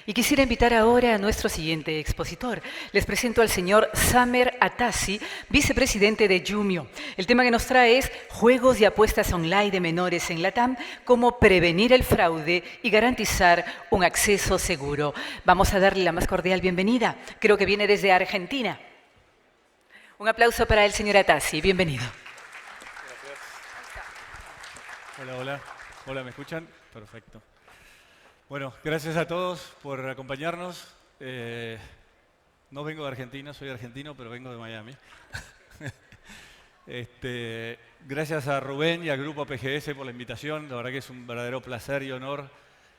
Y quisiera invitar ahora a nuestro siguiente expositor. Les presento al señor Samer Atassi, vicepresidente de Jumio. El tema que nos trae es Juegos y apuestas online de menores en LATAM, cómo prevenir el fraude y garantizar un acceso seguro. Vamos a darle la más cordial bienvenida. Creo que viene desde Argentina. Un aplauso para el señor Atassi. Bienvenido. Gracias. Hola, hola. Hola, ¿me escuchan? Perfecto. Bueno, gracias a todos por acompañarnos. No vengo de Argentina, soy argentino, pero vengo de Miami. Gracias a Rubén y al Grupo PGS por la invitación. La verdad que es un verdadero placer y honor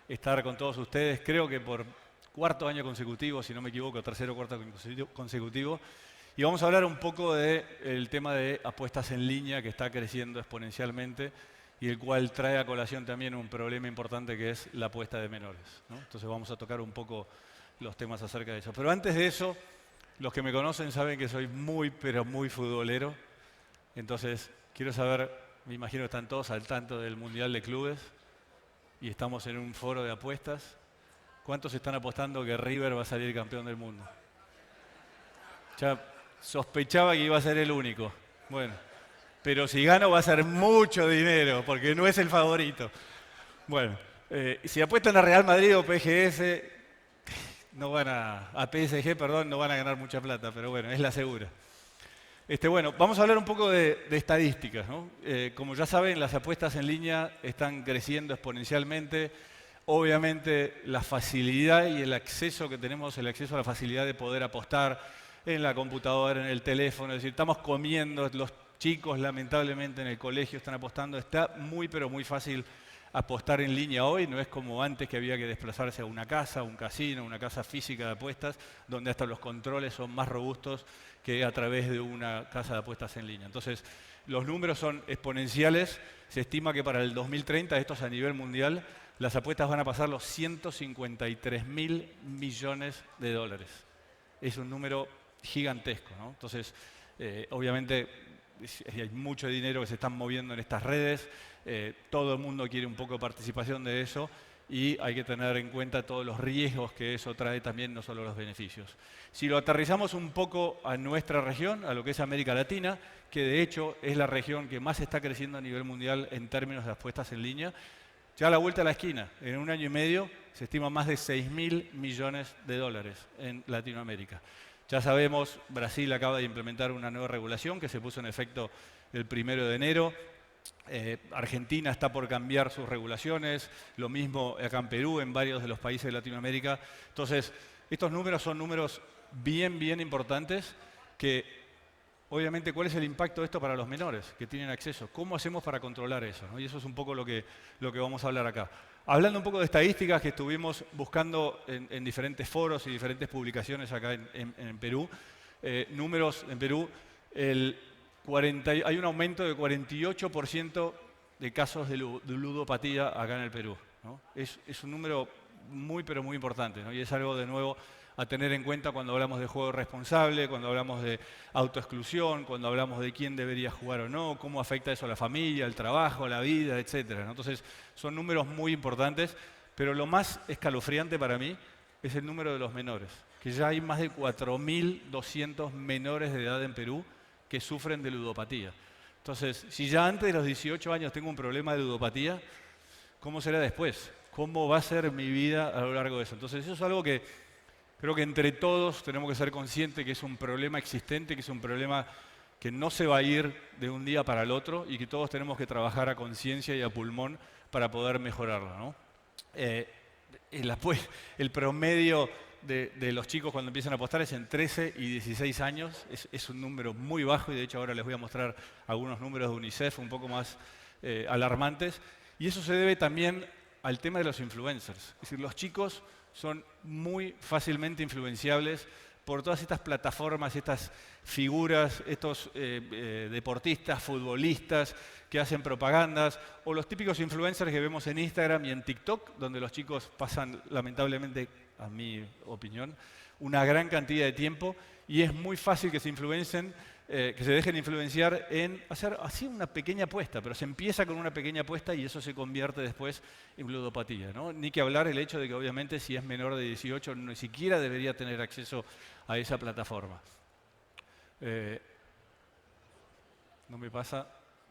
estar con todos ustedes. Creo que por cuarto año consecutivo, si no me equivoco, tercero o cuarto consecutivo. Y vamos a hablar un poco del tema de apuestas en línea que está creciendo exponencialmente y el cual trae a colación también un problema importante que es la apuesta de menores, ¿no? Entonces vamos a tocar un poco los temas acerca de eso. Pero antes de eso, los que me conocen saben que soy muy, pero muy futbolero. Entonces quiero saber, me imagino que están todos al tanto del Mundial de Clubes y estamos en un foro de apuestas. ¿Cuántos están apostando que River va a salir campeón del mundo? Ya sospechaba que iba a ser el único. Bueno, pero si gano va a ser mucho dinero, porque no es el favorito. Bueno, si apuestan a Real Madrid o PGS, no van a PSG, perdón, no van a ganar mucha plata, pero bueno, es la segura. Bueno, vamos a hablar un poco de estadísticas, ¿no? Como ya saben, las apuestas en línea están creciendo exponencialmente. Obviamente, la facilidad y el acceso que tenemos, el acceso a la facilidad de poder apostar en la computadora, en el teléfono, es decir, estamos comiendo, los chicos lamentablemente en el colegio están apostando, está muy pero muy fácil apostar en línea hoy, no es como antes que había que desplazarse a una casa, un casino, una casa física de apuestas, donde hasta los controles son más robustos que a través de una casa de apuestas en línea. Entonces, los números son exponenciales, se estima que para el 2030, esto es a nivel mundial, las apuestas van a pasar los 153.000 millones de dólares. Es un número gigantesco, ¿no? Entonces, obviamente hay mucho dinero que se están moviendo en estas redes, todo el mundo quiere un poco de participación de eso y hay que tener en cuenta todos los riesgos que eso trae también, no solo los beneficios. Si lo aterrizamos un poco a nuestra región, a lo que es América Latina, que de hecho es la región que más está creciendo a nivel mundial en términos de apuestas en línea, ya a la vuelta de la esquina, en un año y medio, se estima más de 6.000 millones de dólares en Latinoamérica. Ya sabemos, Brasil acaba de implementar una nueva regulación que se puso en efecto el 1 de enero. Argentina está por cambiar sus regulaciones, lo mismo acá en Perú, en varios de los países de Latinoamérica. Entonces, estos números son números bien, bien importantes que, obviamente, ¿cuál es el impacto de esto para los menores que tienen acceso? ¿Cómo hacemos para controlar eso, ¿no? Y eso es un poco lo que vamos a hablar acá. Hablando un poco de estadísticas que estuvimos buscando en diferentes foros y diferentes publicaciones acá en Perú, números en Perú, hay un aumento de 48% de casos de ludopatía acá en el Perú, ¿no? Es un número muy, pero muy importante, ¿no? Y es algo, de nuevo, a tener en cuenta cuando hablamos de juego responsable, cuando hablamos de autoexclusión, cuando hablamos de quién debería jugar o no, cómo afecta eso a la familia, al trabajo, a la vida, etcétera, ¿no? Entonces, son números muy importantes, pero lo más escalofriante para mí es el número de los menores, que ya hay más de 4.200 menores de edad en Perú que sufren de ludopatía. Entonces, si ya antes de los 18 años tengo un problema de ludopatía, ¿cómo será después? ¿Cómo va a ser mi vida a lo largo de eso? Entonces, eso es algo que creo que entre todos tenemos que ser conscientes que es un problema existente, que es un problema que no se va a ir de un día para el otro y que todos tenemos que trabajar a conciencia y a pulmón para poder mejorarlo, ¿no? El promedio de los chicos cuando empiezan a apostar es en 13 y 16 años, es un número muy bajo y de hecho ahora les voy a mostrar algunos números de UNICEF un poco más alarmantes. Y eso se debe también al tema de los influencers. Es decir, los chicos son muy fácilmente influenciables por todas estas plataformas, estas figuras, estos deportistas, futbolistas que hacen propagandas, o los típicos influencers que vemos en Instagram y en TikTok, donde los chicos pasan, lamentablemente, a mi opinión, una gran cantidad de tiempo y es muy fácil que se influencien que se dejen influenciar en hacer así una pequeña apuesta, pero se empieza con una pequeña apuesta y eso se convierte después en ludopatía, ¿no? Ni que hablar el hecho de que obviamente si es menor de 18 ni siquiera debería tener acceso a esa plataforma. ¿No me pasa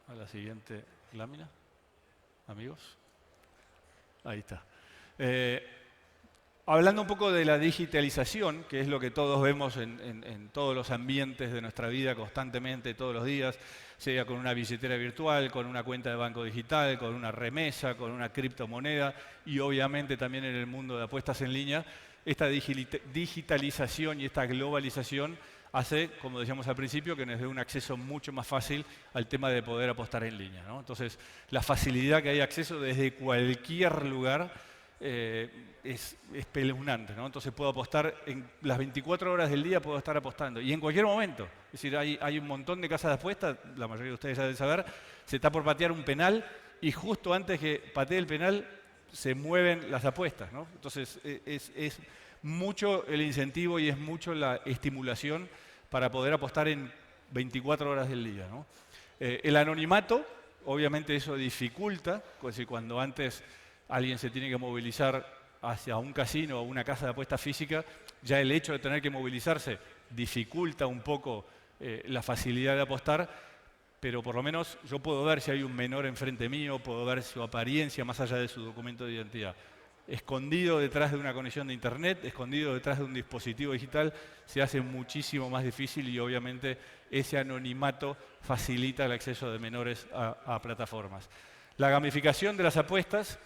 a la siguiente lámina, amigos? Ahí está. Hablando un poco de la digitalización, que es lo que todos vemos en todos los ambientes de nuestra vida constantemente, todos los días, sea con una billetera virtual, con una cuenta de banco digital, con una remesa, con una criptomoneda y obviamente también en el mundo de apuestas en línea, esta digitalización y esta globalización hace, como decíamos al principio, que nos dé un acceso mucho más fácil al tema de poder apostar en línea, ¿no? Entonces, la facilidad que hay acceso desde cualquier lugar es espeluznante, ¿no? Entonces puedo apostar en las 24 horas del día, puedo estar apostando. Y en cualquier momento. Es decir, hay un montón de casas de apuestas, la mayoría de ustedes ya deben saber, se está por patear un penal y justo antes que patee el penal se mueven las apuestas, ¿no? Entonces es mucho el incentivo y es mucho la estimulación para poder apostar en 24 horas del día, ¿no? El anonimato, obviamente eso dificulta, cuando antes alguien se tiene que movilizar hacia un casino o una casa de apuestas física, ya el hecho de tener que movilizarse dificulta un poco la facilidad de apostar, pero por lo menos yo puedo ver si hay un menor enfrente mío, puedo ver su apariencia más allá de su documento de identidad. Escondido detrás de una conexión de internet, escondido detrás de un dispositivo digital, se hace muchísimo más difícil y obviamente ese anonimato facilita el acceso de menores a plataformas. La gamificación de las apuestas,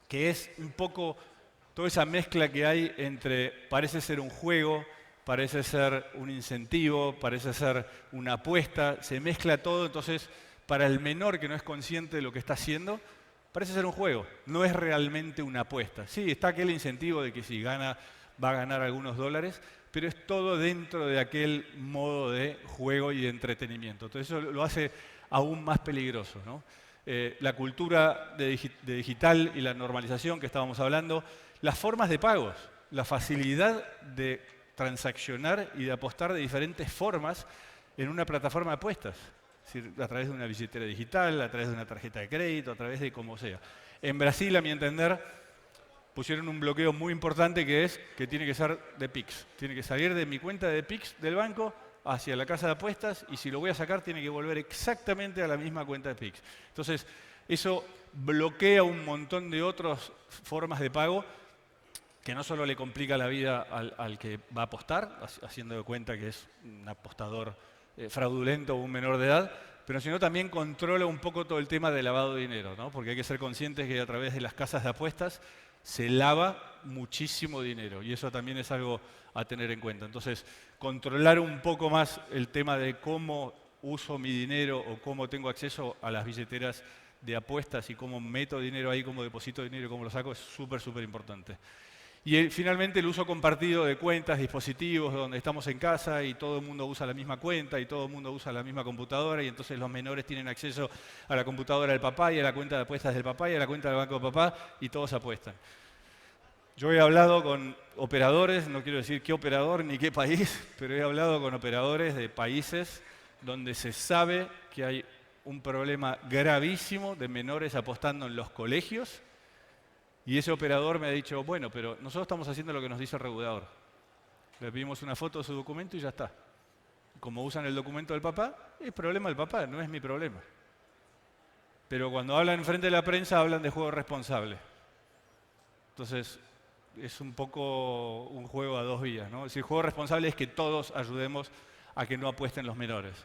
que es un poco toda esa mezcla que hay entre parece ser un juego, parece ser un incentivo, parece ser una apuesta, se mezcla todo, entonces para el menor que no es consciente de lo que está haciendo, parece ser un juego, no es realmente una apuesta. Sí, está aquel incentivo de que si gana va a ganar algunos dólares, pero es todo dentro de aquel modo de juego y de entretenimiento. Entonces eso lo hace aún más peligroso, ¿no? La cultura de digital y la normalización que estábamos hablando, las formas de pagos, la facilidad de transaccionar y de apostar de diferentes formas en una plataforma de apuestas. Es decir, a través de una billetera digital, a través de una tarjeta de crédito, a través de como sea. En Brasil, a mi entender, pusieron un bloqueo muy importante que es que tiene que ser de Pix. Tiene que salir de mi cuenta de Pix del banco hacia la casa de apuestas y si lo voy a sacar tiene que volver exactamente a la misma cuenta de Pix. Entonces, eso bloquea un montón de otras formas de pago que no solo le complica la vida al que va a apostar, haciendo de cuenta que es un apostador fraudulento o un menor de edad, pero sino también controla un poco todo el tema de lavado de dinero, ¿no? Porque hay que ser conscientes que a través de las casas de apuestas se lava muchísimo dinero y eso también es algo a tener en cuenta. Entonces, controlar un poco más el tema de cómo uso mi dinero o cómo tengo acceso a las billeteras de apuestas y cómo meto dinero ahí, cómo deposito dinero y cómo lo saco es súper, súper importante. Y finalmente el uso compartido de cuentas, dispositivos, donde estamos en casa y todo el mundo usa la misma cuenta y todo el mundo usa la misma computadora y entonces los menores tienen acceso a la computadora del papá y a la cuenta de apuestas del papá y a la cuenta del banco del papá y todos apuestan. Yo he hablado con operadores, no quiero decir qué operador ni qué país, pero he hablado con operadores de países donde se sabe que hay un problema gravísimo de menores apostando en los colegios. Y ese operador me ha dicho, bueno, pero nosotros estamos haciendo lo que nos dice el regulador. Le pedimos una foto de su documento y ya está. Como usan el documento del papá, es problema del papá, no es mi problema. Pero cuando hablan enfrente de la prensa, hablan de juego responsable. Entonces, es un poco un juego a dos vías, ¿no? Es decir, juego responsable es que todos ayudemos a que no apuesten los menores.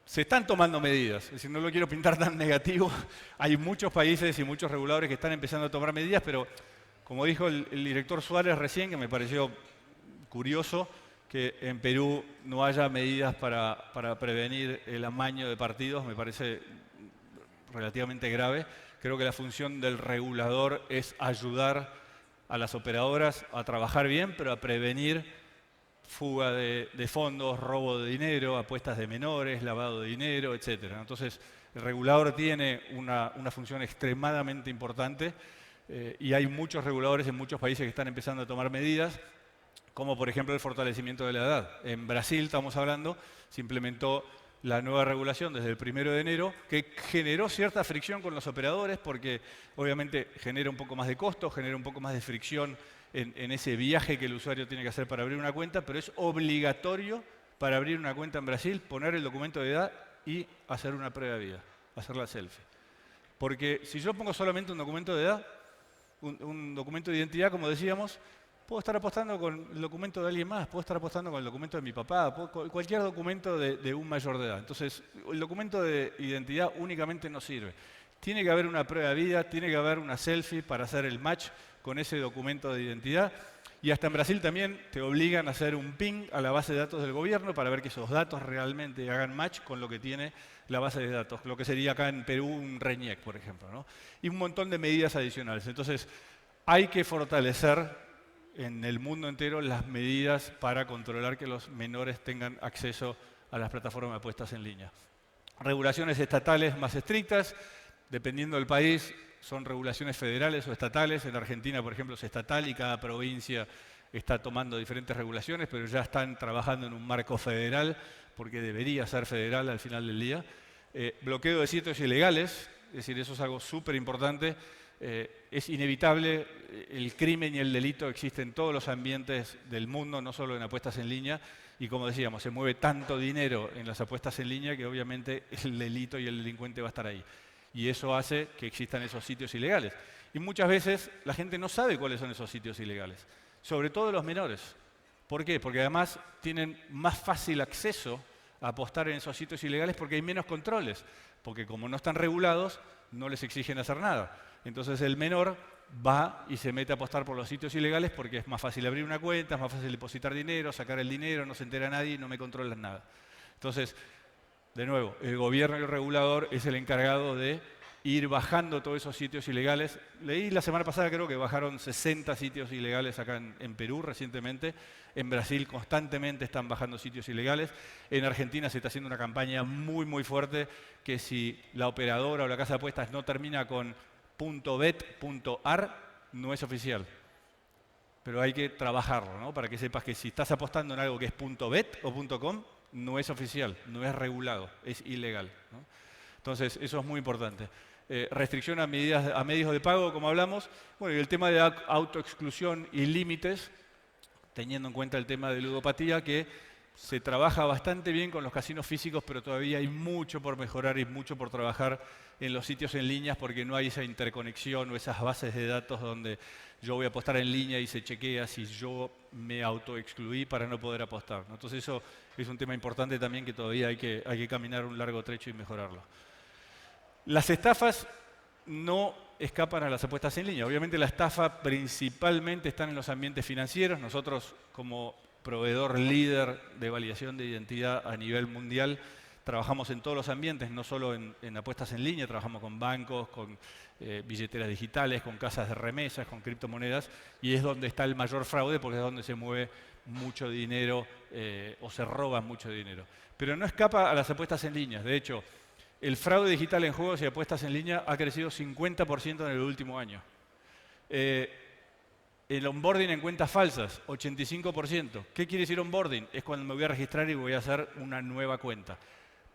Se están tomando medidas, es decir, no lo quiero pintar tan negativo. Hay muchos países y muchos reguladores que están empezando a tomar medidas, pero como dijo el director Suárez recién, que me pareció curioso que en Perú no haya medidas para prevenir el amaño de partidos, me parece relativamente grave. Creo que la función del regulador es ayudar a las operadoras a trabajar bien, pero a prevenir fuga de fondos, robo de dinero, apuestas de menores, lavado de dinero, etc. Entonces, el regulador tiene una función extremadamente importante y hay muchos reguladores en muchos países que están empezando a tomar medidas. como por ejemplo el fortalecimiento de la edad. En Brasil, estamos hablando, se implementó la nueva regulación desde el 1 de enero, que generó cierta fricción con los operadores, porque obviamente genera un poco más de costo, genera un poco más de fricción en ese viaje que el usuario tiene que hacer para abrir una cuenta, pero es obligatorio para abrir una cuenta en Brasil poner el documento de edad y hacer una prueba de vida, hacer la selfie. Porque si yo pongo solamente un documento de edad, un documento de identidad, como decíamos, puedo estar apostando con el documento de alguien más, puedo estar apostando con el documento de mi papá, cualquier documento de un mayor de edad. Entonces, el documento de identidad únicamente no sirve. Tiene que haber una prueba de vida, tiene que haber una selfie para hacer el match con ese documento de identidad. Y hasta en Brasil también te obligan a hacer un ping a la base de datos del gobierno para ver que esos datos realmente hagan match con lo que tiene la base de datos, lo que sería acá en Perú un RENIEC, por ejemplo, ¿no? Y un montón de medidas adicionales. Entonces, hay que fortalecer en el mundo entero las medidas para controlar que los menores tengan acceso a las plataformas de apuestas en línea. Regulaciones estatales más estrictas, dependiendo del país, son regulaciones federales o estatales. En Argentina, por ejemplo, es estatal y cada provincia está tomando diferentes regulaciones, pero ya están trabajando en un marco federal, porque debería ser federal al final del día. Bloqueo de sitios ilegales, es decir, eso es algo súper importante. Es inevitable, el crimen y el delito existen en todos los ambientes del mundo, no solo en apuestas en línea, y como decíamos, se mueve tanto dinero en las apuestas en línea que obviamente el delito y el delincuente va a estar ahí. Y eso hace que existan esos sitios ilegales. Y muchas veces la gente no sabe cuáles son esos sitios ilegales, sobre todo los menores. ¿Por qué? Porque además tienen más fácil acceso a apostar en esos sitios ilegales porque hay menos controles, porque como no están regulados, no les exigen hacer nada. Entonces el menor va y se mete a apostar por los sitios ilegales porque es más fácil abrir una cuenta, es más fácil depositar dinero, sacar el dinero, no se entera nadie y no me controlan nada. Entonces, de nuevo, el gobierno y el regulador es el encargado de ir bajando todos esos sitios ilegales. Leí la semana pasada, creo que bajaron 60 sitios ilegales acá en Perú recientemente. En Brasil constantemente están bajando sitios ilegales. En Argentina se está haciendo una campaña muy, muy fuerte que si la operadora o la casa de apuestas no termina con .bet.ar, no es oficial. Pero hay que trabajarlo, ¿no? Para que sepas que si estás apostando en algo que es .bet o .com, no es oficial, no es regulado, es ilegal, ¿no? Entonces, eso es muy importante. Restricción a medios de pago, como hablamos. Bueno, y el tema de autoexclusión y límites, teniendo en cuenta el tema de ludopatía, que se trabaja bastante bien con los casinos físicos, pero todavía hay mucho por mejorar y mucho por trabajar en los sitios en línea porque no hay esa interconexión o esas bases de datos donde yo voy a apostar en línea y se chequea si yo me autoexcluí para no poder apostar, ¿no? Entonces eso es un tema importante también que todavía hay que caminar un largo trecho y mejorarlo. Las estafas no escapan a las apuestas en línea. Obviamente la estafa principalmente está en los ambientes financieros. Nosotros como proveedor líder de validación de identidad a nivel mundial trabajamos en todos los ambientes, no solo en apuestas en línea, trabajamos con bancos, con billeteras digitales, con casas de remesas, con criptomonedas, y es donde está el mayor fraude porque es donde se mueve mucho dinero o se roba mucho dinero. Pero no escapa a las apuestas en línea. De hecho, el fraude digital en juegos y apuestas en línea ha crecido 50% en el último año. El onboarding en cuentas falsas, 85%. ¿Qué quiere decir onboarding? Es cuando me voy a registrar y voy a hacer una nueva cuenta.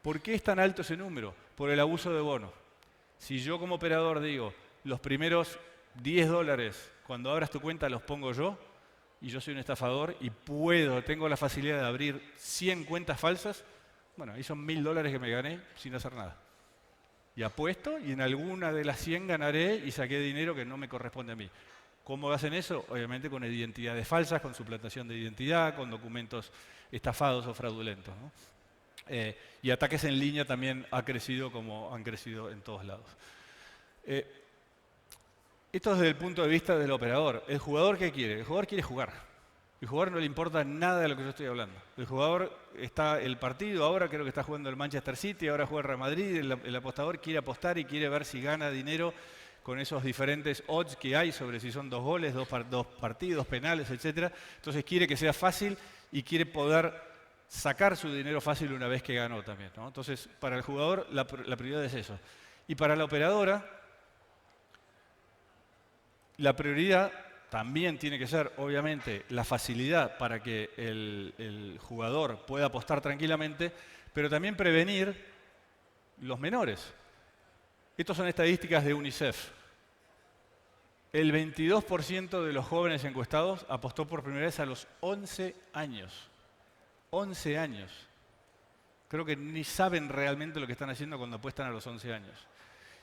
¿Por qué es tan alto ese número? Por el abuso de bonos. Si yo como operador digo, los primeros $10 cuando abras tu cuenta los pongo yo, y yo soy un estafador y tengo la facilidad de abrir 100 cuentas falsas, bueno, ahí son $1000 que me gané sin hacer nada. Y apuesto y en alguna de las 100 ganaré y saqué dinero que no me corresponde a mí. ¿Cómo hacen eso? Obviamente con identidades falsas, con suplantación de identidad, con documentos estafados o fraudulentos, ¿no? Y ataques en línea también ha crecido como han crecido en todos lados. Esto desde el punto de vista del operador. ¿El jugador qué quiere? El jugador quiere jugar. El jugador no le importa nada de lo que yo estoy hablando. El jugador está el partido, ahora creo que está jugando el Manchester City, ahora juega el Real Madrid, el apostador quiere apostar y quiere ver si gana dinero con esos diferentes odds que hay sobre si son 2 goles, 2 partidos, penales, etc. Entonces quiere que sea fácil y quiere poder sacar su dinero fácil una vez que ganó también, ¿no? Entonces, para el jugador la prioridad es eso. Y para la operadora, la prioridad también tiene que ser, obviamente, la facilidad para que el jugador pueda apostar tranquilamente, pero también prevenir los menores. Estas son estadísticas de UNICEF. El 22% de los jóvenes encuestados apostó por primera vez a los 11 años. 11 años. Creo que ni saben realmente lo que están haciendo cuando apuestan a los 11 años.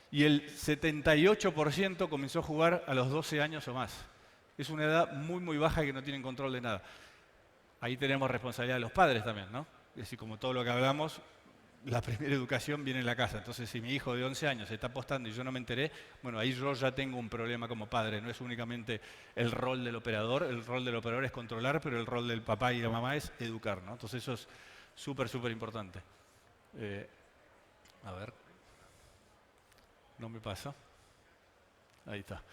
Y el 78% comenzó a jugar a los 12 años o más. Es una edad muy, muy baja y que no tienen control de nada. Ahí tenemos responsabilidad de los padres también, ¿no? Es decir, como todo lo que hablamos, la primera educación viene en la casa. Entonces, si mi hijo de 11 años está apostando y yo no me enteré, bueno, ahí yo ya tengo un problema como padre. No es únicamente el rol del operador es controlar, pero el rol del papá y la mamá es educar, ¿no? Entonces, eso es súper, súper importante. A ver. No me pasa. Ahí está.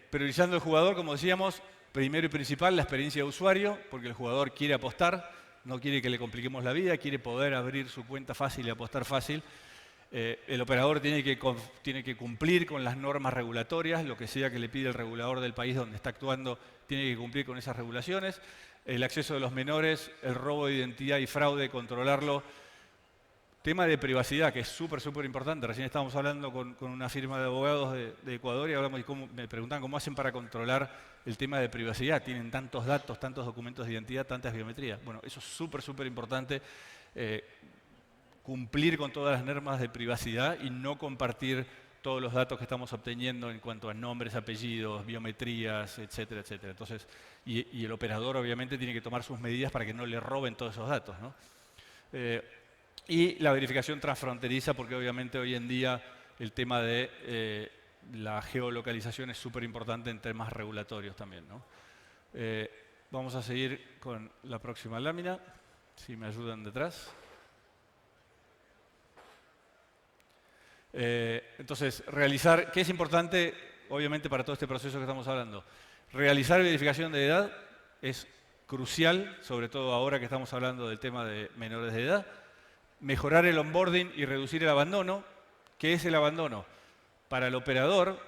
Priorizando el jugador, como decíamos, primero y principal, la experiencia de usuario, porque el jugador quiere apostar, no quiere que le compliquemos la vida, quiere poder abrir su cuenta fácil y apostar fácil. El operador tiene que cumplir con las normas regulatorias, lo que sea que le pide el regulador del país donde está actuando, tiene que cumplir con esas regulaciones. El acceso de los menores, el robo de identidad y fraude, controlarlo. Tema de privacidad, que es súper, súper importante. Recién estábamos hablando con una firma de abogados de Ecuador y hablamos me preguntaban cómo hacen para controlar el tema de privacidad. Tienen tantos datos, tantos documentos de identidad, tantas biometrías. Bueno, eso es súper, súper importante. Cumplir con todas las normas de privacidad y no compartir todos los datos que estamos obteniendo en cuanto a nombres, apellidos, biometrías, etcétera, etcétera. Entonces, y el operador obviamente tiene que tomar sus medidas para que no le roben todos esos datos, ¿no? Y la verificación transfronteriza, porque obviamente hoy en día el tema de la geolocalización es súper importante en temas regulatorios también, ¿no? Vamos a seguir con la próxima lámina, si me ayudan detrás. Entonces, ¿qué es importante, obviamente, para todo este proceso que estamos hablando? Realizar verificación de edad es crucial, sobre todo ahora que estamos hablando del tema de menores de edad. Mejorar el onboarding y reducir el abandono. ¿Qué es el abandono? Para el operador,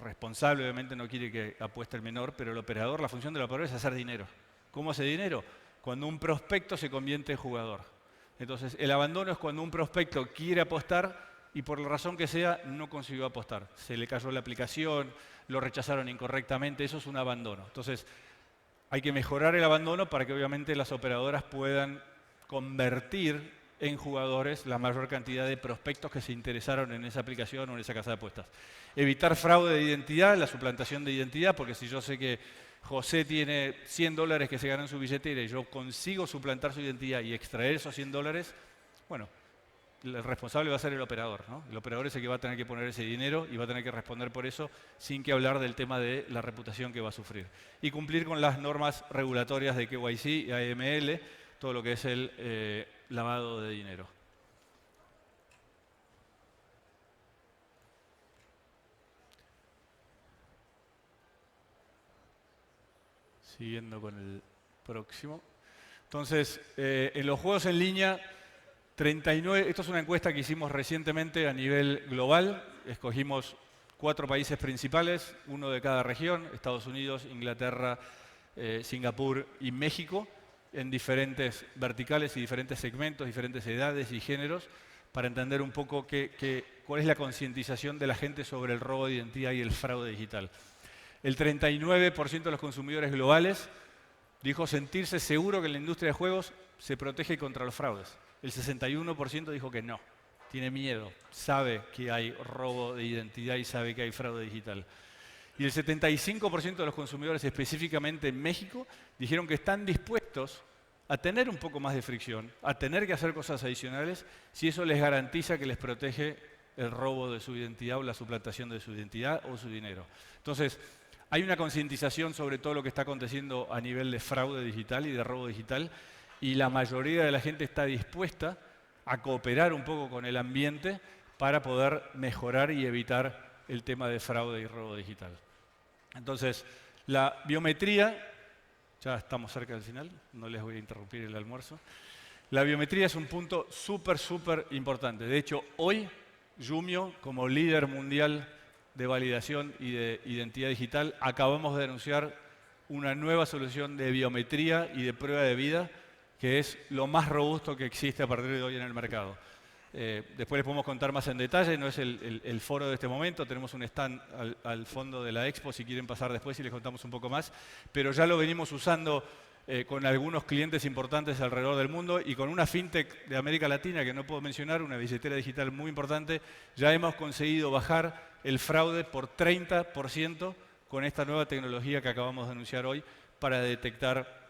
responsable obviamente no quiere que apueste el menor, pero el operador, la función del operador es hacer dinero. ¿Cómo hace dinero? Cuando un prospecto se convierte en jugador. Entonces, el abandono es cuando un prospecto quiere apostar y por la razón que sea no consiguió apostar. Se le cayó la aplicación, lo rechazaron incorrectamente, eso es un abandono. Entonces, hay que mejorar el abandono para que obviamente las operadoras puedan convertir en jugadores la mayor cantidad de prospectos que se interesaron en esa aplicación o en esa casa de apuestas. Evitar fraude de identidad, la suplantación de identidad, porque si yo sé que José tiene $100 que se ganó en su billetera y yo consigo suplantar su identidad y extraer esos $100, bueno, el responsable va a ser el operador, ¿no? El operador es el que va a tener que poner ese dinero y va a tener que responder por eso sin que hablar del tema de la reputación que va a sufrir. Y cumplir con las normas regulatorias de KYC y AML, todo lo que es el lavado de dinero. Siguiendo con el próximo. Entonces, en los juegos en línea, 39, esto es una encuesta que hicimos recientemente a nivel global. Escogimos 4 países principales, uno de cada región, Estados Unidos, Inglaterra, Singapur y México, en diferentes verticales y diferentes segmentos, diferentes edades y géneros, para entender un poco cuál es la concientización de la gente sobre el robo de identidad y el fraude digital. El 39% de los consumidores globales dijo sentirse seguro que en la industria de juegos se protege contra los fraudes. El 61% dijo que no, tiene miedo, sabe que hay robo de identidad y sabe que hay fraude digital. Y el 75% de los consumidores, específicamente en México, dijeron que están dispuestos a tener un poco más de fricción, a tener que hacer cosas adicionales, si eso les garantiza que les protege el robo de su identidad o la suplantación de su identidad o su dinero. Entonces, hay una concientización sobre todo lo que está aconteciendo a nivel de fraude digital y de robo digital, y la mayoría de la gente está dispuesta a cooperar un poco con el ambiente para poder mejorar y evitar el tema de fraude y robo digital. Entonces, la biometría, ya estamos cerca del final, no les voy a interrumpir el almuerzo. La biometría es un punto súper, súper importante. De hecho, hoy Jumio, como líder mundial de validación y de identidad digital, acabamos de anunciar una nueva solución de biometría y de prueba de vida, que es lo más robusto que existe a partir de hoy en el mercado. Después les podemos contar más en detalle, no es el foro de este momento, tenemos un stand al fondo de la expo si quieren pasar después y les contamos un poco más, pero ya lo venimos usando con algunos clientes importantes alrededor del mundo y con una fintech de América Latina que no puedo mencionar, una billetera digital muy importante, ya hemos conseguido bajar el fraude por 30% con esta nueva tecnología que acabamos de anunciar hoy para detectar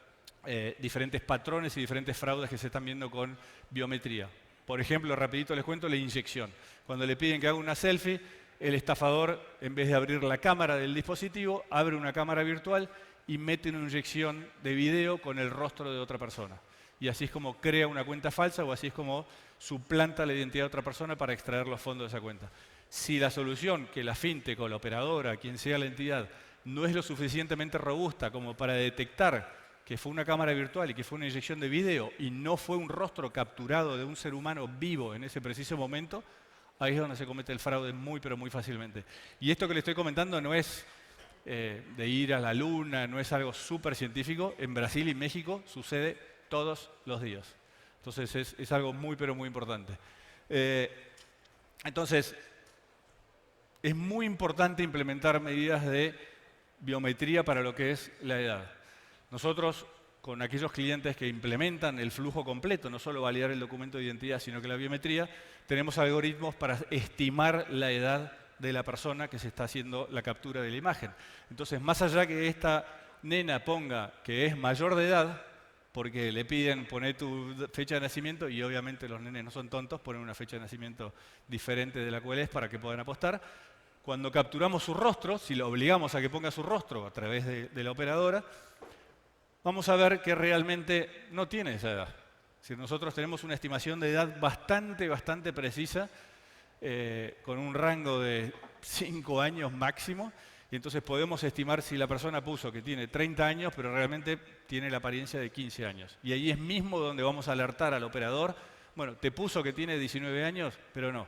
diferentes patrones y diferentes fraudes que se están viendo con biometría. Por ejemplo, rapidito les cuento la inyección. Cuando le piden que haga una selfie, el estafador, en vez de abrir la cámara del dispositivo, abre una cámara virtual y mete una inyección de video con el rostro de otra persona. Y así es como crea una cuenta falsa o así es como suplanta la identidad de otra persona para extraer los fondos de esa cuenta. Si la solución que la fintech o la operadora, quien sea la entidad, no es lo suficientemente robusta como para detectar que fue una cámara virtual y que fue una inyección de video y no fue un rostro capturado de un ser humano vivo en ese preciso momento, ahí es donde se comete el fraude muy, pero muy fácilmente. Y esto que le estoy comentando no es de ir a la luna, no es algo súper científico. En Brasil y México sucede todos los días. Entonces es algo muy, pero muy importante. Entonces, es muy importante implementar medidas de biometría para lo que es la edad. Nosotros, con aquellos clientes que implementan el flujo completo, no solo validar el documento de identidad, sino que la biometría, tenemos algoritmos para estimar la edad de la persona que se está haciendo la captura de la imagen. Entonces, más allá que esta nena ponga que es mayor de edad, porque le piden poner tu fecha de nacimiento, y obviamente los nenes no son tontos, ponen una fecha de nacimiento diferente de la cual es para que puedan apostar. Cuando capturamos su rostro, si lo obligamos a que ponga su rostro a través de la operadora, vamos a ver que realmente no tiene esa edad. Si nosotros tenemos una estimación de edad bastante precisa, con un rango de 5 años máximo, y entonces podemos estimar si la persona puso que tiene 30 años, pero realmente tiene la apariencia de 15 años. Y ahí es mismo donde vamos a alertar al operador, bueno, te puso que tiene 19 años, pero no.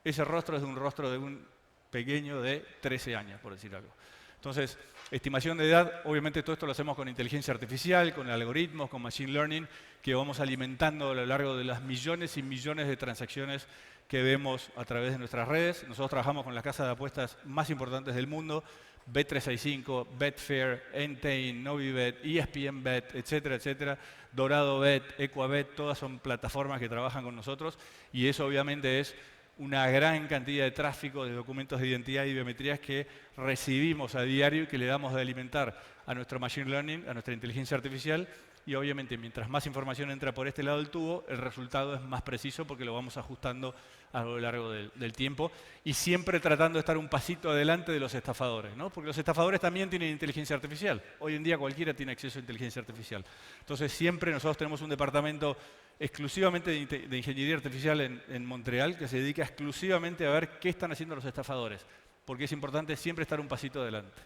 Ese rostro es un rostro de un pequeño de 13 años, por decir algo. Entonces, estimación de edad, obviamente todo esto lo hacemos con inteligencia artificial, con algoritmos, con machine learning, que vamos alimentando a lo largo de las millones y millones de transacciones que vemos a través de nuestras redes. Nosotros trabajamos con las casas de apuestas más importantes del mundo, Bet365, Betfair, Entain, Novibet, ESPN Bet, etcétera, etcétera, Dorado Bet, Equabet, todas son plataformas que trabajan con nosotros y eso obviamente es una gran cantidad de tráfico de documentos de identidad y biometrías que recibimos a diario y que le damos de alimentar a nuestro machine learning, a nuestra inteligencia artificial. Y obviamente, mientras más información entra por este lado del tubo, el resultado es más preciso porque lo vamos ajustando a lo largo del tiempo y siempre tratando de estar un pasito adelante de los estafadores, ¿no? Porque los estafadores también tienen inteligencia artificial. Hoy en día cualquiera tiene acceso a inteligencia artificial. Entonces, siempre nosotros tenemos un departamento exclusivamente de ingeniería artificial en Montreal que se dedica exclusivamente a ver qué están haciendo los estafadores, porque es importante siempre estar un pasito adelante.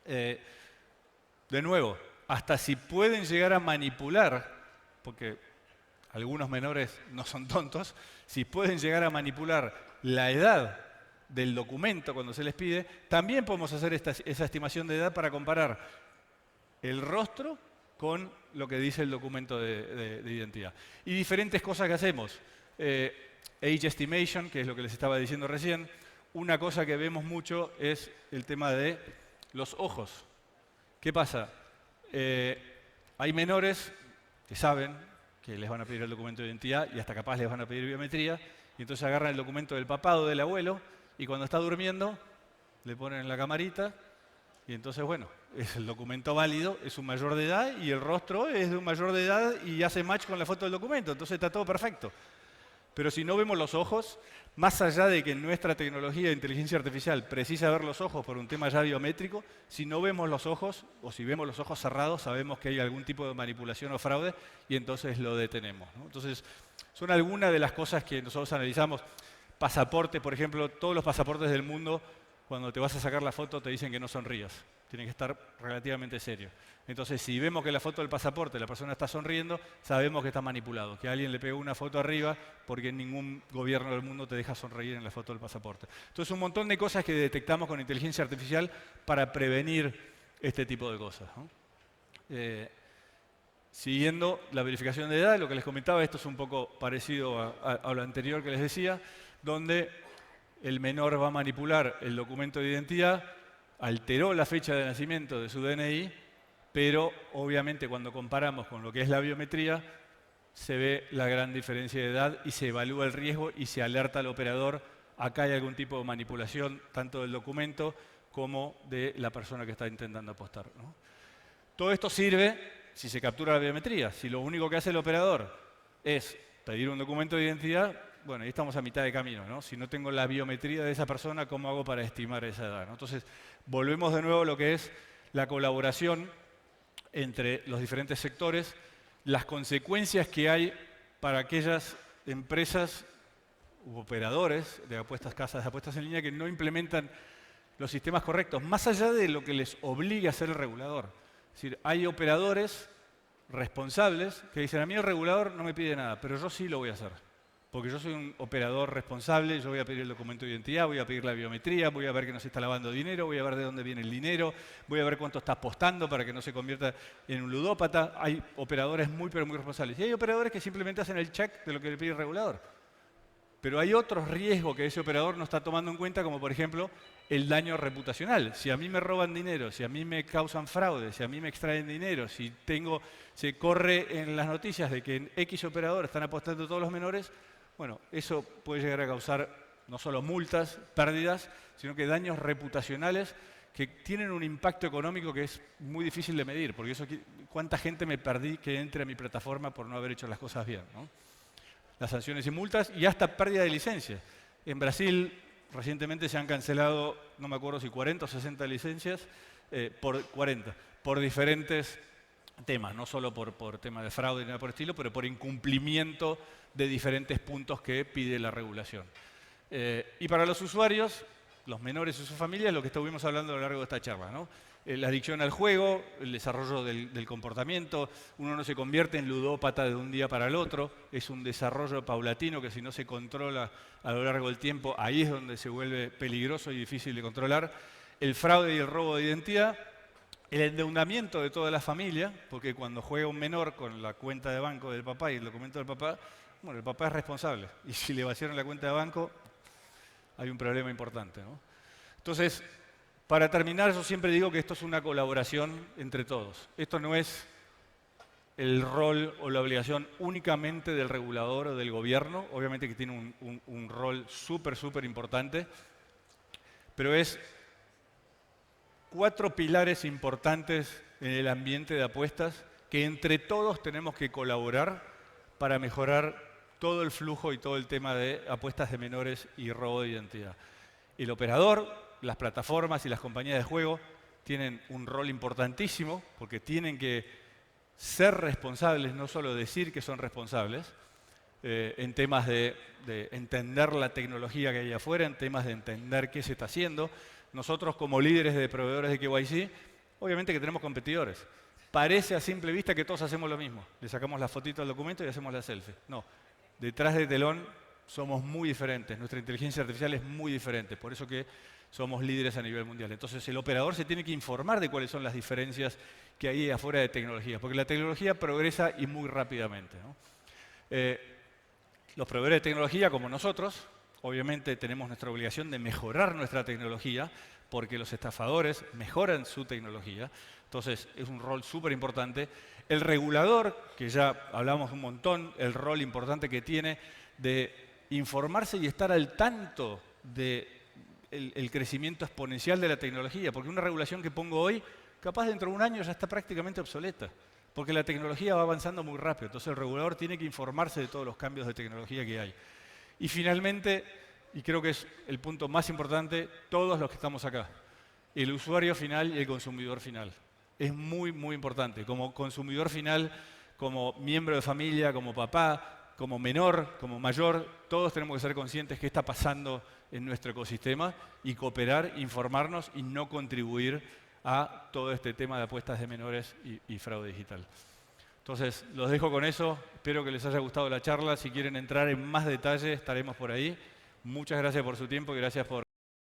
De nuevo, hasta si pueden llegar a manipular, porque algunos menores no son tontos, si pueden llegar a manipular la edad del documento cuando se les pide, también podemos hacer esa estimación de edad para comparar el rostro con lo que dice el documento de identidad. Y diferentes cosas que hacemos. Age estimation, que es lo que les estaba diciendo recién. Una cosa que vemos mucho es el tema de los ojos. ¿Qué pasa? Hay menores que saben que les van a pedir el documento de identidad y hasta capaz les van a pedir biometría, y entonces agarran el documento del papá o del abuelo y cuando está durmiendo le ponen en la camarita y entonces, bueno, es el documento válido, es un mayor de edad y el rostro es de un mayor de edad y hace match con la foto del documento, entonces está todo perfecto. Pero si no vemos los ojos, más allá de que nuestra tecnología de inteligencia artificial precisa ver los ojos por un tema ya biométrico, si no vemos los ojos o si vemos los ojos cerrados, sabemos que hay algún tipo de manipulación o fraude y entonces lo detenemos, ¿no? Entonces, son algunas de las cosas que nosotros analizamos. Pasaporte, por ejemplo, todos los pasaportes del mundo, cuando te vas a sacar la foto te dicen que no sonrías. tiene que estar relativamente serio. Entonces, si vemos que la foto del pasaporte la persona está sonriendo, sabemos que está manipulado, que alguien le pegó una foto arriba porque ningún gobierno del mundo te deja sonreír en la foto del pasaporte. Entonces, un montón de cosas que detectamos con inteligencia artificial para prevenir este tipo de cosas, ¿no? Siguiendo la verificación de edad, lo que les comentaba, esto es un poco parecido a lo anterior que les decía, donde el menor va a manipular el documento de identidad, alteró la fecha de nacimiento de su DNI, pero obviamente cuando comparamos con lo que es la biometría, se ve la gran diferencia de edad y se evalúa el riesgo y se alerta al operador, acá hay algún tipo de manipulación, tanto del documento como de la persona que está intentando apostar, ¿no? Todo esto sirve si se captura la biometría. Si lo único que hace el operador es pedir un documento de identidad, bueno, ahí estamos a mitad de camino, ¿no? Si no tengo la biometría de esa persona, ¿cómo hago para estimar esa edad, ¿no? Entonces, volvemos de nuevo a lo que es la colaboración entre los diferentes sectores, las consecuencias que hay para aquellas empresas u operadores de apuestas, casas de apuestas en línea que no implementan los sistemas correctos, más allá de lo que les obliga a hacer el regulador. Es decir, hay operadores responsables que dicen, a mí el regulador no me pide nada, pero yo sí lo voy a hacer. Porque yo soy un operador responsable, yo voy a pedir el documento de identidad, voy a pedir la biometría, voy a ver que no se está lavando dinero, voy a ver de dónde viene el dinero, voy a ver cuánto está apostando para que no se convierta en un ludópata. Hay operadores muy, pero muy responsables. Y hay operadores que simplemente hacen el check de lo que le pide el regulador. Pero hay otros riesgos que ese operador no está tomando en cuenta, como por ejemplo el daño reputacional. Si a mí me roban dinero, si a mí me causan fraude, si a mí me extraen dinero, si se corre en las noticias de que en X operador están apostando todos los menores, bueno, eso puede llegar a causar no solo multas, pérdidas, sino que daños reputacionales que tienen un impacto económico que es muy difícil de medir, porque eso, ¿cuánta gente me perdí que entre a mi plataforma por no haber hecho las cosas bien, ¿no? Las sanciones y multas y hasta pérdida de licencia. En Brasil recientemente se han cancelado, no me acuerdo si 40 o 60 licencias, por diferentes temas, no solo por tema de fraude ni nada por el estilo, pero por incumplimiento de diferentes puntos que pide la regulación. Y para los usuarios, los menores y sus familias, lo que estuvimos hablando a lo largo de esta charla, ¿no? La adicción al juego, el desarrollo del comportamiento, uno no se convierte en ludópata de un día para el otro, es un desarrollo paulatino que si no se controla a lo largo del tiempo, ahí es donde se vuelve peligroso y difícil de controlar. El fraude y el robo de identidad, el endeudamiento de toda la familia, porque cuando juega un menor con la cuenta de banco del papá y el documento del papá, bueno, el papá es responsable. Y si le vaciaron la cuenta de banco, hay un problema importante, ¿no? Entonces, para terminar, yo siempre digo que esto es una colaboración entre todos. Esto no es el rol o la obligación únicamente del regulador o del gobierno, obviamente que tiene un rol súper, súper importante, pero es 4 pilares importantes en el ambiente de apuestas que entre todos tenemos que colaborar para mejorar todo el flujo y todo el tema de apuestas de menores y robo de identidad. El operador, las plataformas y las compañías de juego tienen un rol importantísimo porque tienen que ser responsables, no solo decir que son responsables, en temas de entender la tecnología que hay afuera, en temas de entender qué se está haciendo. Nosotros como líderes de proveedores de KYC, obviamente que tenemos competidores. Parece a simple vista que todos hacemos lo mismo. Le sacamos la fotito al documento y hacemos la selfie. No, detrás del telón somos muy diferentes. Nuestra inteligencia artificial es muy diferente. Por eso que somos líderes a nivel mundial. Entonces el operador se tiene que informar de cuáles son las diferencias que hay afuera de tecnología, porque la tecnología progresa y muy rápidamente, ¿no? Los proveedores de tecnología, como nosotros, obviamente tenemos nuestra obligación de mejorar nuestra tecnología, porque los estafadores mejoran su tecnología. Entonces es un rol súper importante. El regulador, que ya hablamos un montón, el rol importante que tiene de informarse y estar al tanto de el crecimiento exponencial de la tecnología, porque una regulación que pongo hoy, capaz dentro de un año ya está prácticamente obsoleta, porque la tecnología va avanzando muy rápido. Entonces el regulador tiene que informarse de todos los cambios de tecnología que hay. Y finalmente, y creo que es el punto más importante, todos los que estamos acá, el usuario final y el consumidor final. Es muy, muy importante. Como consumidor final, como miembro de familia, como papá, como menor, como mayor, todos tenemos que ser conscientes qué está pasando en nuestro ecosistema y cooperar, informarnos y no contribuir a todo este tema de apuestas de menores y fraude digital. Entonces, los dejo con eso. Espero que les haya gustado la charla. Si quieren entrar en más detalle, estaremos por ahí. Muchas gracias por su tiempo y gracias por